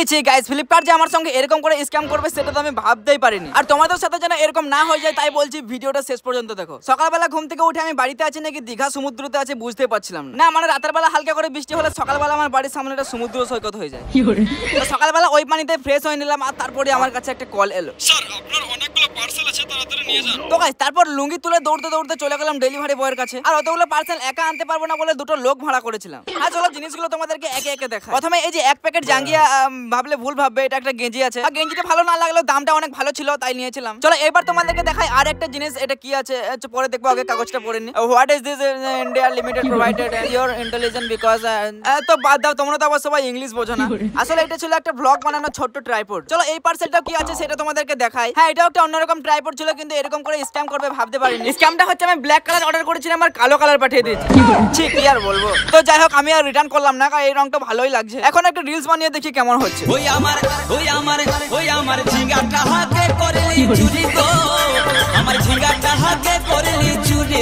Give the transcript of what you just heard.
ছি guys, Flipkart যে আমার সঙ্গে এরকম করে স্ক্যাম করবে সেটা তো আমি ভাবতেই পারিনি। আর তোমাদের সাথে যেন এরকম না হয়ে যায় তাই বলছি ভিডিওটা শেষ পর্যন্ত দেখো। সকালবেলা ঘুম থেকে উঠে আমি বাড়িতে আছি নাকি দীঘা সমুদ্রতে আছে বুঝতে পারছিলাম না। মানে রাতের বেলা হালকা করে বৃষ্টি হলে সকালবেলা আমার বাড়ির সামনে একটা সমুদ্র সৈকত হয়ে যায়। তো সকালবেলা ওই পানিতে ফ্রেশ হয়ে নিলাম আর তারপরে আমার কাছে একটা কল এলো, স্যার আপনার অনেকগুলো পার্সেল আছে, তাড়াতাড়ি নিয়ে যান। তো গাইস তারপর লুঙ্গি তুলে দৌড়তে দৌড়তে চলে গেলাম ডেলিভারি বয়ের কাছে। আর অতগুলো পার্সেল একা আনতে পারবো না বলে দুটো লোক ভাড়া করেছিলাম। আর চলো জিনিসগুলো তোমাদেরকে একে একে দেখা। প্রথমে এই যে এক প্যাকেট জাঙ্গিয়া, ভাবলে ভুল ভাববে, এটা একটা গেঞ্জি আছে। আর গেঞ্জিটা ভালো না লাগলেও দামটা অনেক ভালো ছিল তাই নিয়েছিলাম। চলো এবার তোমাদেরকে দেখাই আর একটা জিনিস, এটা কি আছে পরে দেখবো, আগে কাগজটা পড়ে নি। What is this India limited provided your intelligent because, তো বাদ দাও, তোমরা তো আবার সবাই ইংলিশ বোঝো না। আসলে এটা ছিল একটা ব্লগ বানানোর ছোট্ট ট্রাইপড। চলো এই পার্সেলটা কি আছে সেটা তোমাদেরকে দেখাই। হ্যাঁ এটাও একটা অন্যরকম ট্রাইপড ছিল, কিন্তু এরকম করে স্ক্যাম করবে ভাবতে পারিনি। স্ক্যামটা হচ্ছে আমি ব্ল্যাক কালার অর্ডার করেছিলাম আর কালো কালার পাঠিয়ে দিয়েছি। ঠিক কি আর বলবো। তো যাই হোক আমি আর রিটার্ন করলাম না, কারণ এই রংটা ভালোই লাগছে। এখন একটা রিলস বানিয়ে দেখি কেমন হচ্ছে। ওই আমার ঝিঙ্গাটা হাতে করলি চুরি গো, আমার ঝিঙ্গাটা হাতে করলি চুরি।